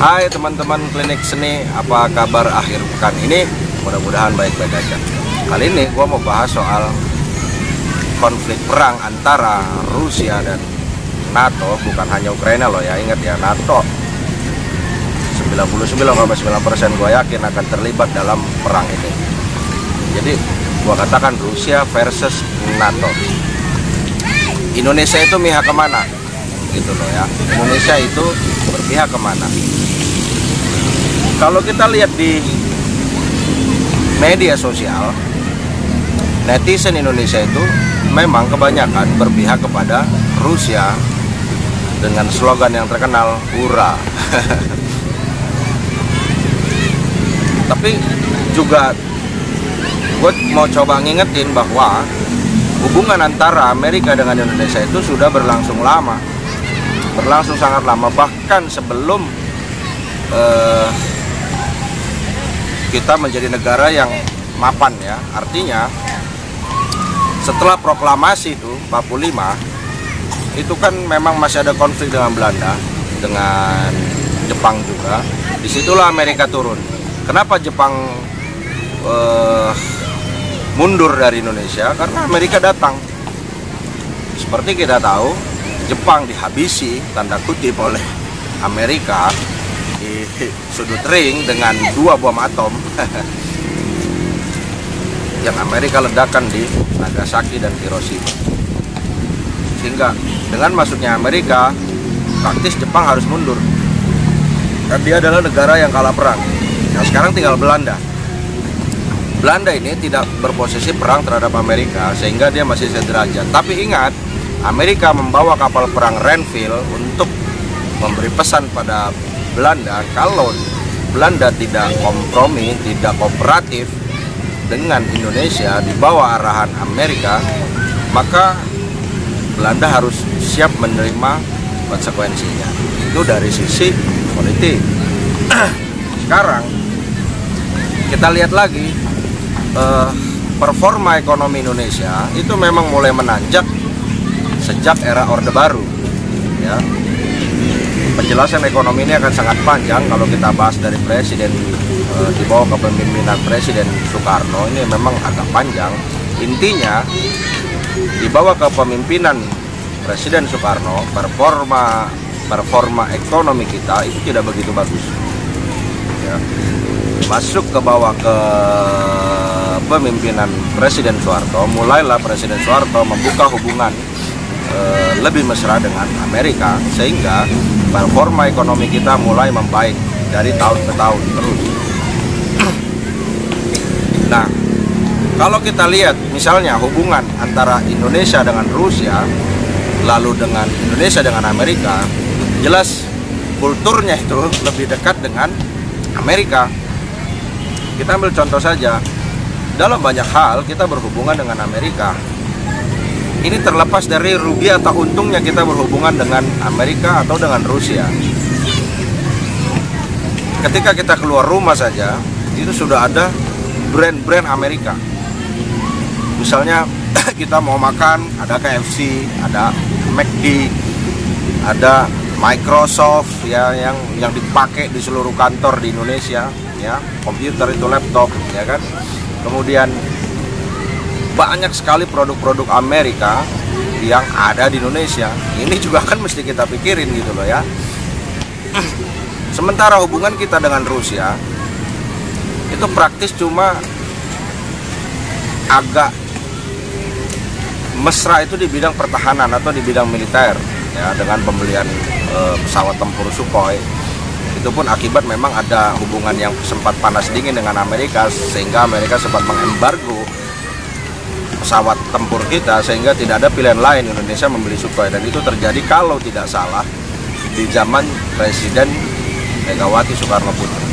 Hai teman-teman klinik seni, apa kabar akhir pekan ini? Mudah-mudahan baik-baik aja. Kali ini gua mau bahas soal konflik perang antara Rusia dan NATO, bukan hanya Ukraina loh ya, ingat ya, NATO 99,9% gua yakin akan terlibat dalam perang ini. Jadi gua katakan Rusia versus NATO. Indonesia itu mihak kemana? Gitu loh ya, Indonesia itu berpihak kemana? Kalau kita lihat di media sosial, netizen Indonesia itu memang kebanyakan berpihak kepada Rusia dengan slogan yang terkenal "Hura". Tapi juga gue mau coba ngingetin bahwa hubungan antara Amerika dengan Indonesia itu sudah berlangsung lama, berlangsung sangat lama, bahkan sebelum kita menjadi negara yang mapan ya. Artinya setelah proklamasi itu 45 itu kan memang masih ada konflik dengan Belanda, dengan Jepang juga. Disitulah Amerika turun. Kenapa Jepang mundur dari Indonesia? Karena Amerika datang. Seperti kita tahu, Jepang dihabisi tanda kutip oleh Amerika di sudut ring dengan 2 bom atom yang Amerika ledakan di Nagasaki dan Hiroshima. Sehingga dengan masuknya Amerika, praktis Jepang harus mundur. Dan dia adalah negara yang kalah perang. Nah, sekarang tinggal Belanda. Belanda ini tidak berposisi perang terhadap Amerika, sehingga dia masih sederajat. Tapi ingat, Amerika membawa kapal perang Renville untuk memberi pesan pada Belanda kalau Belanda tidak kompromi, tidak kooperatif dengan Indonesia di bawah arahan Amerika, maka Belanda harus siap menerima konsekuensinya. Itu dari sisi politik. Sekarang kita lihat lagi, performa ekonomi Indonesia itu memang mulai menanjak sejak era Orde Baru ya. Penjelasan ekonomi ini akan sangat panjang kalau kita bahas dari presiden di bawah kepemimpinan Presiden Soekarno. Ini memang agak panjang. Intinya di bawah kepemimpinan Presiden Soekarno, performa ekonomi kita itu tidak begitu bagus ya. Masuk ke bawah ke pemimpinan Presiden Soeharto, mulailah Presiden Soeharto membuka hubungan lebih mesra dengan Amerika, sehingga performa ekonomi kita mulai membaik dari tahun ke tahun terus. Nah, kalau kita lihat misalnya hubungan antara Indonesia dengan Rusia, lalu dengan Indonesia dengan Amerika, jelas kulturnya itu lebih dekat dengan Amerika. Kita ambil contoh saja, dalam banyak hal kita berhubungan dengan Amerika. Ini terlepas dari rugi atau untungnya kita berhubungan dengan Amerika atau dengan Rusia. Ketika kita keluar rumah saja, itu sudah ada brand-brand Amerika. Misalnya kita mau makan, ada KFC, ada McD, ada Microsoft ya, yang dipakai di seluruh kantor di Indonesia ya, komputer itu laptop ya kan. Kemudian banyak sekali produk-produk Amerika yang ada di Indonesia. Ini juga kan mesti kita pikirin gitu loh ya. Sementara hubungan kita dengan Rusia itu praktis cuma agak mesra itu di bidang pertahanan atau di bidang militer ya, dengan pembelian pesawat tempur Sukhoi. Itu pun akibat memang ada hubungan yang sempat panas dingin dengan Amerika, sehingga Amerika sempat mengembargo pesawat tempur kita, sehingga tidak ada pilihan lain Indonesia membeli Sukhoi. Dan itu terjadi kalau tidak salah di zaman Presiden Megawati Soekarno Putri.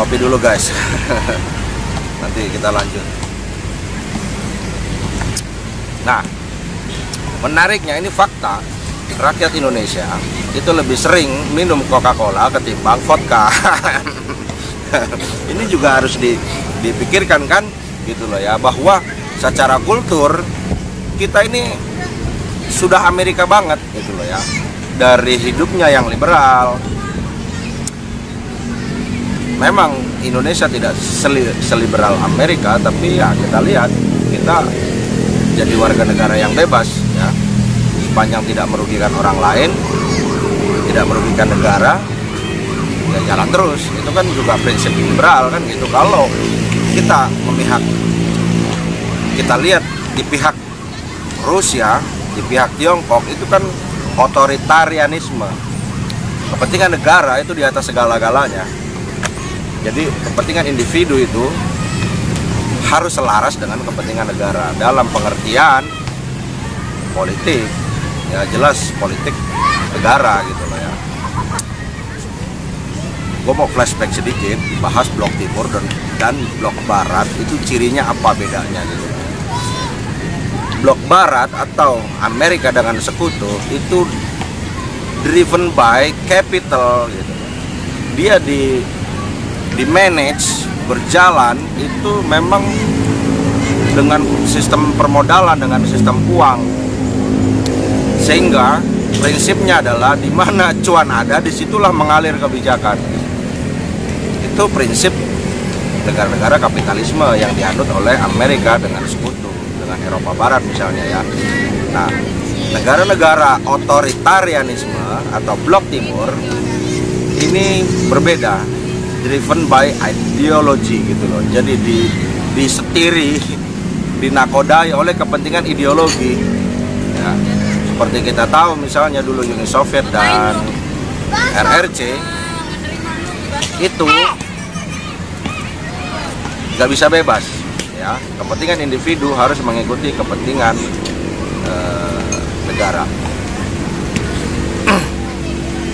Ngopi dulu guys. Nanti kita lanjut. Nah, menariknya ini fakta, rakyat Indonesia itu lebih sering minum Coca-Cola ketimbang vodka. Ini juga harus dipikirkan kan gitu loh ya, bahwa secara kultur kita ini sudah Amerika banget gitu loh ya. dari hidupnya yang liberal. Memang Indonesia tidak seliberal Amerika, tapi ya kita lihat, kita jadi warga negara yang bebas ya, sepanjang tidak merugikan orang lain, tidak merugikan negara, ya jalan terus. Itu kan juga prinsip liberal kan gitu. Kalau kita memihak, kita lihat di pihak Rusia, di pihak Tiongkok, itu kan otoritarianisme. Kepentingan negara itu di atas segala-galanya. Jadi kepentingan individu itu harus selaras dengan kepentingan negara dalam pengertian politik. Ya jelas politik negara gitu loh ya. Gue mau flashback sedikit, bahas blok timur dan blok barat, itu cirinya apa bedanya gitu. Blok barat atau Amerika dengan sekutu itu driven by capital gitu. Dia di manage, berjalan itu memang dengan sistem permodalan, dengan sistem uang, sehingga prinsipnya adalah di mana cuan ada, disitulah mengalir kebijakan. Itu prinsip negara-negara kapitalisme yang dianut oleh Amerika dengan sekutu, dengan Eropa Barat misalnya ya. Nah, negara-negara otoritarianisme atau blok timur ini berbeda, driven by ideology gitu loh. Jadi disetiri, dinakodai oleh kepentingan ideologi ya. Seperti kita tahu misalnya dulu Uni Soviet dan RRC itu nggak bisa bebas ya. Kepentingan individu harus mengikuti kepentingan negara.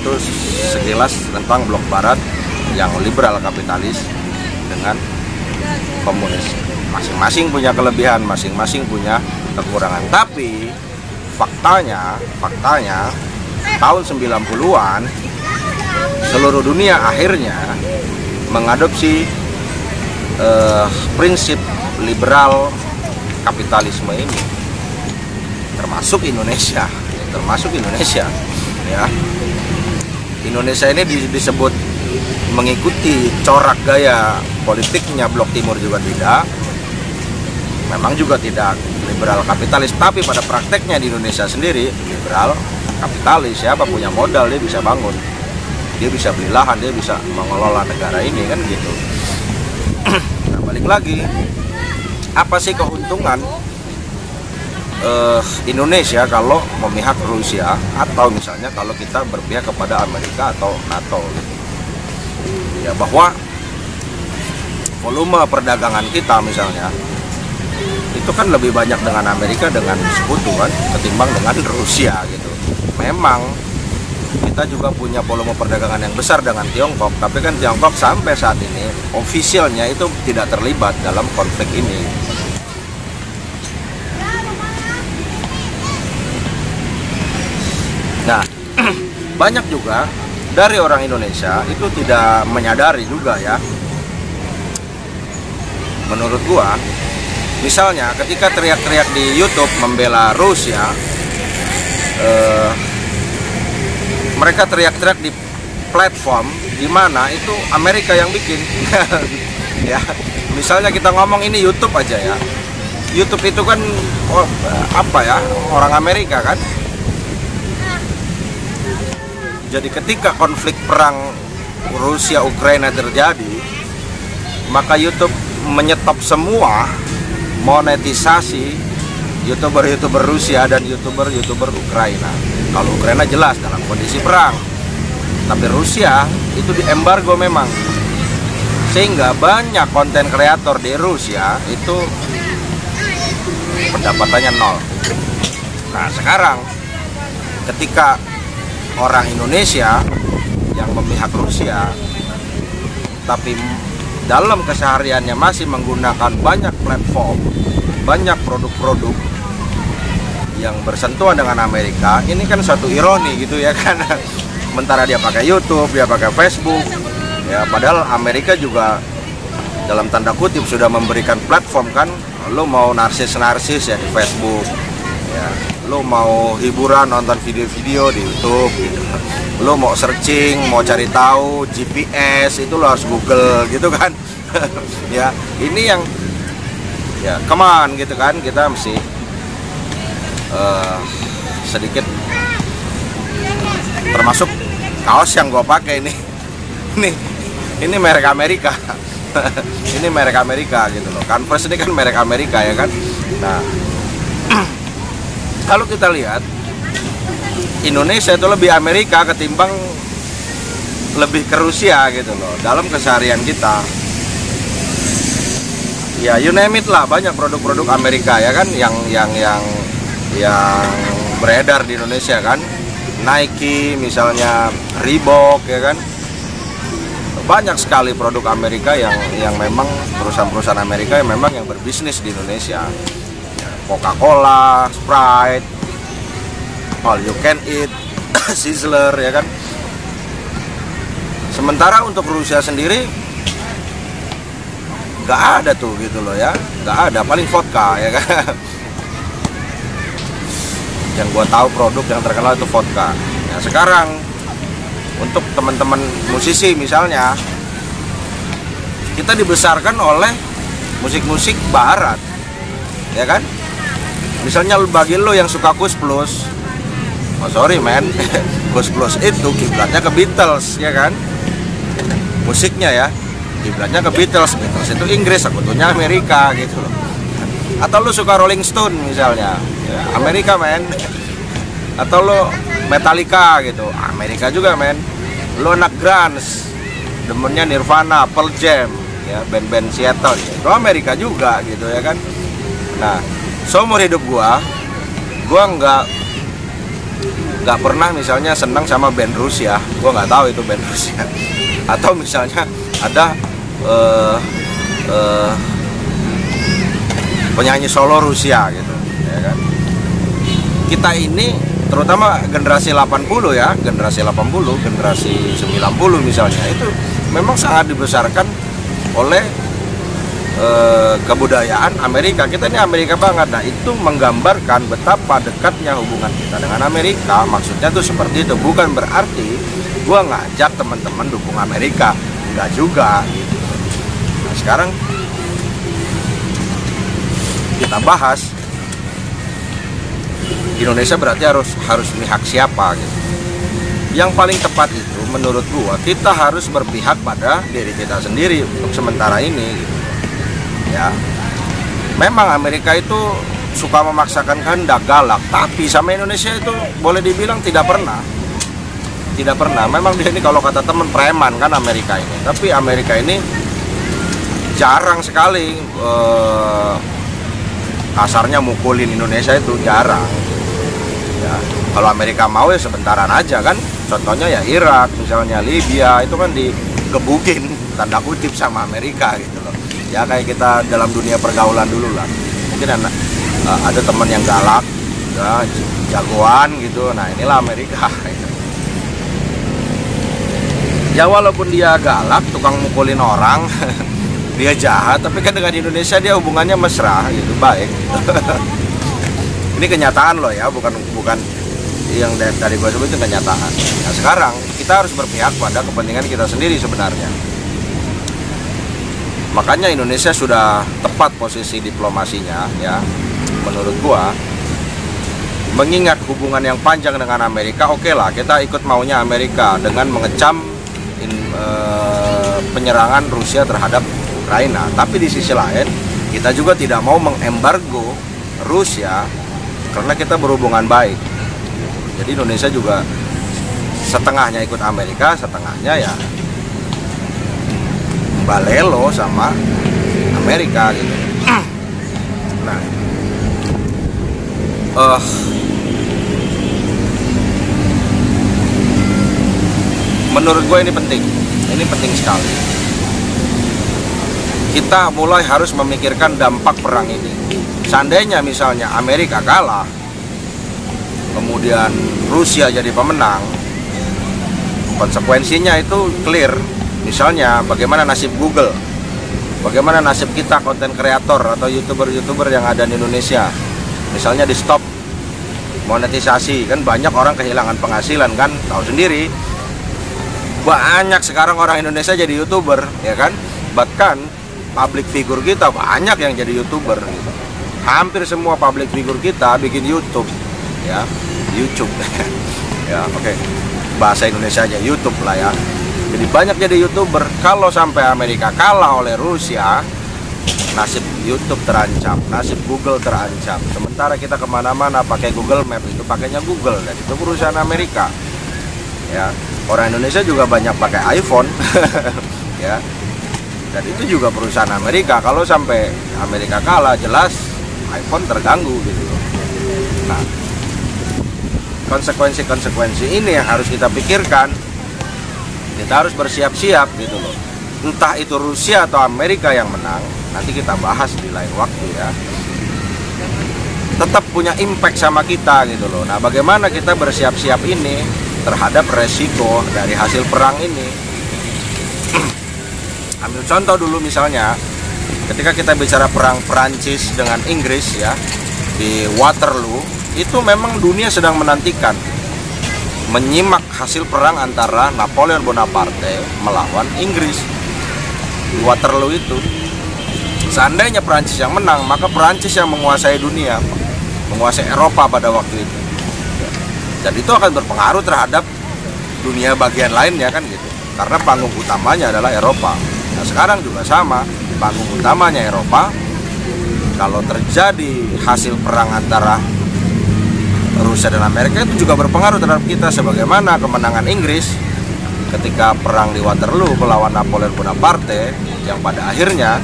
Itu sekilas tentang blok barat yang liberal kapitalis dengan komunis. Masing-masing punya kelebihan, masing-masing punya kekurangan. Tapi faktanya tahun 90-an seluruh dunia akhirnya mengadopsi prinsip liberal kapitalisme ini, termasuk Indonesia ya. Indonesia ini disebut mengikuti corak gaya politiknya blok timur juga tidak, memang juga tidak liberal kapitalis, tapi pada prakteknya di Indonesia sendiri liberal kapitalis. Siapa punya modal dia bisa bangun, dia bisa beli lahan, dia bisa mengelola negara ini kan gitu. Nah, balik lagi, apa sih keuntungan Indonesia kalau memihak Rusia, atau misalnya kalau kita berpihak kepada Amerika atau NATO gitu. Ya bahwa volume perdagangan kita misalnya itu kan lebih banyak dengan Amerika, dengan sekutu kan, ketimbang dengan Rusia gitu. Memang kita juga punya volume perdagangan yang besar dengan Tiongkok, tapi kan Tiongkok sampai saat ini ofisialnya itu tidak terlibat dalam konflik ini. Nah, banyak juga dari orang Indonesia itu tidak menyadari juga ya. Menurut gua, misalnya ketika teriak-teriak di YouTube membela Rusia, mereka teriak-teriak di platform di mana itu Amerika yang bikin. Ya, misalnya kita ngomong ini YouTube aja ya. YouTube itu kan orang Amerika kan. Jadi ketika konflik perang Rusia-Ukraina terjadi, maka YouTube menyetop semua monetisasi YouTuber Rusia dan YouTuber Ukraina. Kalau Ukraina jelas dalam kondisi perang, tapi Rusia itu diembargo memang, sehingga banyak konten kreator di Rusia itu pendapatannya nol. Nah sekarang ketika orang Indonesia yang memihak Rusia, tapi dalam kesehariannya masih menggunakan banyak platform, banyak produk-produk yang bersentuhan dengan Amerika, ini kan suatu ironi gitu ya kan. Sementara dia pakai YouTube, dia pakai Facebook, ya padahal Amerika juga dalam tanda kutip sudah memberikan platform kan. Lo mau narsis ya di Facebook, ya Lo mau hiburan, nonton video-video di YouTube gitu. Lo mau searching, mau cari tahu GPS, itu lo harus Google gitu kan. Ya, ini yang ya come on gitu kan, kita mesti sedikit, termasuk kaos yang gue pakai ini merek Amerika. Ini merek Amerika gitu loh. Converse ini kan merek Amerika ya kan. Nah, kalau kita lihat Indonesia itu lebih Amerika ketimbang lebih ke Rusia gitu loh dalam keseharian kita. Ya you name it lah, banyak produk-produk Amerika ya kan yang beredar di Indonesia kan. Nike misalnya, Reebok ya kan. Banyak sekali produk Amerika yang memang perusahaan-perusahaan Amerika yang memang yang berbisnis di Indonesia. Coca-Cola, Sprite, all you can eat, Sizzler ya kan. Sementara untuk Rusia sendiri nggak ada tuh gitu loh ya, nggak ada, paling vodka ya kan. Yang gua tahu produk yang terkenal itu vodka. Nah sekarang untuk teman-teman musisi misalnya, kita dibesarkan oleh musik-musik barat ya kan. Misalnya bagi lo yang suka Kus Plus, oh sorry man, Kus Plus itu kiblatnya ke Beatles ya kan. Musiknya ya kiblatnya ke Beatles. Beatles itu Inggris, sekutunya Amerika gitu loh. Atau lo suka Rolling Stone misalnya, ya, Amerika men. Atau lo Metallica gitu, Amerika juga men. Lo anak grunge, demennya Nirvana, Pearl Jam ya, band-band Seattle ya, itu Amerika juga gitu ya kan. Nah seumur hidup gua nggak pernah misalnya senang sama band Rusia. Gua nggak tahu itu band Rusia. Atau misalnya ada penyanyi solo Rusia gitu ya kan. Kita ini terutama generasi 80 ya, generasi 80, generasi 90 misalnya, itu memang sangat dibesarkan oleh kebudayaan Amerika. Kita ini Amerika banget. Nah itu menggambarkan betapa dekatnya hubungan kita dengan Amerika. Maksudnya tuh seperti itu, bukan berarti gua ngajak teman-teman dukung Amerika, enggak juga gitu. Nah sekarang kita bahas Indonesia berarti harus memihak siapa gitu. Yang paling tepat itu menurut gua, kita harus berpihak pada diri kita sendiri untuk sementara ini gitu. Ya, memang Amerika itu suka memaksakan kehendak, galak, tapi sama Indonesia itu boleh dibilang tidak pernah. Memang dia ini kalau kata temen preman kan Amerika ini. Tapi Amerika ini jarang sekali kasarnya mukulin Indonesia, itu jarang. Ya, kalau Amerika mau ya sebentaran aja kan. Contohnya ya Irak, misalnya Libya, itu kan digebukin tanda kutip sama Amerika gitu loh. Ya kayak kita dalam dunia pergaulan dulu lah. Mungkin ada teman yang galak, ya, jagoan gitu. Nah inilah Amerika. Ya walaupun dia galak, tukang mukulin orang, dia jahat, tapi kan dengan Indonesia dia hubungannya mesra gitu, baik. Ini kenyataan loh ya, bukan yang dari gue sebut, itu kenyataan. Nah sekarang kita harus berpihak pada kepentingan kita sendiri sebenarnya. Makanya Indonesia sudah tepat posisi diplomasinya ya, menurut gua. Mengingat hubungan yang panjang dengan Amerika, oke lah kita ikut maunya Amerika dengan mengecam penyerangan Rusia terhadap Ukraina. Tapi di sisi lain kita juga tidak mau mengembargo Rusia karena kita berhubungan baik. Jadi Indonesia juga setengahnya ikut Amerika, setengahnya ya balelo sama Amerika gitu. Nah, menurut gue ini penting sekali. Kita mulai harus memikirkan dampak perang ini. Seandainya misalnya Amerika kalah, kemudian Rusia jadi pemenang, konsekuensinya itu clear. Misalnya bagaimana nasib Google, bagaimana nasib kita konten kreator atau youtuber yang ada di Indonesia, misalnya di stop monetisasi. Kan banyak orang kehilangan penghasilan kan, tahu sendiri. Banyak sekarang orang Indonesia jadi YouTuber, ya kan? Bahkan public figure kita banyak yang jadi YouTuber gitu. Hampir semua public figure kita bikin YouTube, ya. YouTube. Ya, oke. Bahasa Indonesia aja YouTube lah ya. Jadi banyak jadi YouTuber. Kalau sampai Amerika kalah oleh Rusia, nasib YouTube terancam, nasib Google terancam. Sementara kita kemana-mana pakai Google Map, itu pakainya Google, dan itu perusahaan Amerika. Ya, orang Indonesia juga banyak pakai iPhone, ya. Dan itu juga perusahaan Amerika. Kalau sampai Amerika kalah, jelas iPhone terganggu gitu. Nah, konsekuensi ini yang harus kita pikirkan. Kita harus bersiap-siap gitu loh. Entah itu Rusia atau Amerika yang menang, nanti kita bahas di lain waktu ya. Tetap punya impact sama kita gitu loh. Nah, bagaimana kita bersiap-siap ini terhadap resiko dari hasil perang ini? Ambil contoh dulu misalnya, ketika kita bicara perang Perancis dengan Inggris ya, di Waterloo, itu memang dunia sedang menantikan menyimak hasil perang antara Napoleon Bonaparte melawan Inggris di Waterloo itu. Seandainya Perancis yang menang, maka Perancis yang menguasai dunia, menguasai Eropa pada waktu itu. Dan itu akan berpengaruh terhadap dunia bagian lainnya kan gitu. Karena panggung utamanya adalah Eropa. Nah, sekarang juga sama, panggung utamanya Eropa. Kalau terjadi hasil perang antara Rusia dan Amerika, itu juga berpengaruh terhadap kita, sebagaimana kemenangan Inggris ketika perang di Waterloo melawan Napoleon Bonaparte yang pada akhirnya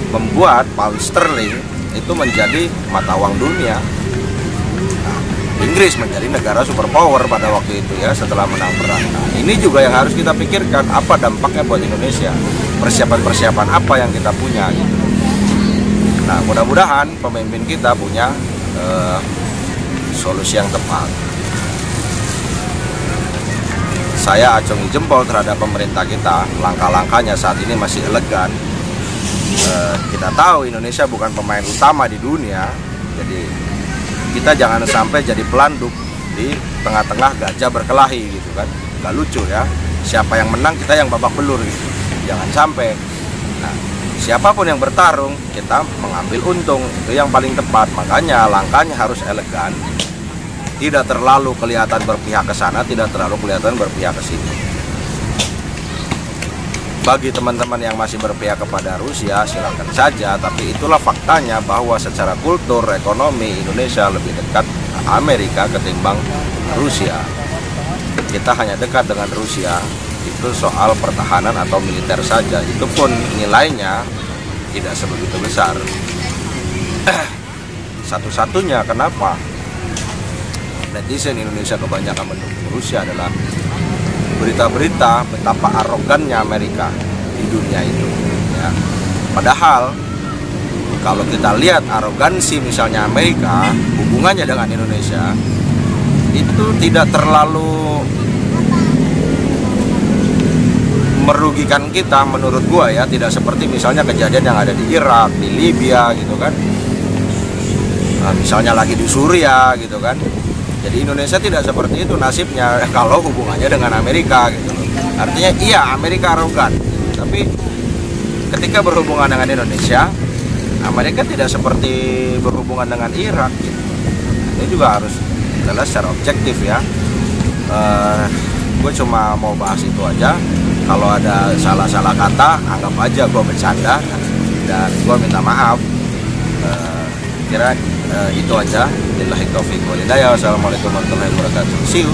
membuat pound sterling itu menjadi mata uang dunia. Nah, Inggris menjadi negara superpower pada waktu itu ya, setelah menang perang. Nah, ini juga yang harus kita pikirkan, apa dampaknya buat Indonesia, persiapan-persiapan apa yang kita punya gitu. Nah, mudah-mudahan pemimpin kita punya solusi yang tepat. Saya acungi jempol terhadap pemerintah kita. Langkah-langkahnya saat ini masih elegan. Kita tahu Indonesia bukan pemain utama di dunia, jadi kita jangan sampai jadi pelanduk di tengah-tengah gajah berkelahi gitu kan. Gak lucu ya. Siapa yang menang, kita yang babak belur gitu. Jangan sampai. Nah, siapapun yang bertarung, kita mengambil untung, itu yang paling tepat. Makanya langkahnya harus elegan. Tidak terlalu kelihatan berpihak ke sana, tidak terlalu kelihatan berpihak ke sini. Bagi teman-teman yang masih berpihak kepada Rusia, silakan saja, tapi itulah faktanya bahwa secara kultur, ekonomi, Indonesia lebih dekat Amerika ketimbang Rusia. Kita hanya dekat dengan Rusia, itu soal pertahanan atau militer saja, itu pun nilainya tidak sebegitu besar. Satu-satunya kenapa netizen Indonesia kebanyakan mendukung Rusia adalah berita-berita betapa arogannya Amerika di dunia itu ya. Padahal kalau kita lihat arogansi misalnya Amerika, hubungannya dengan Indonesia itu tidak terlalu merugikan kita menurut gua ya, tidak seperti misalnya kejadian yang ada di Irak, di Libya gitu kan. Nah, misalnya lagi di Suriah gitu kan. Jadi Indonesia tidak seperti itu nasibnya kalau hubungannya dengan Amerika gitu. Artinya iya, Amerika arogan, tapi ketika berhubungan dengan Indonesia, Amerika tidak seperti berhubungan dengan Irak gitu. Ini juga harus jelas secara objektif ya. Gue cuma mau bahas itu aja. Kalau ada salah-salah kata, anggap aja gue bercanda dan gue minta maaf. Kira itu aja. Billahi taufiq wal hidayah. Wassalamualaikum warahmatullahi wabarakatuh. See you.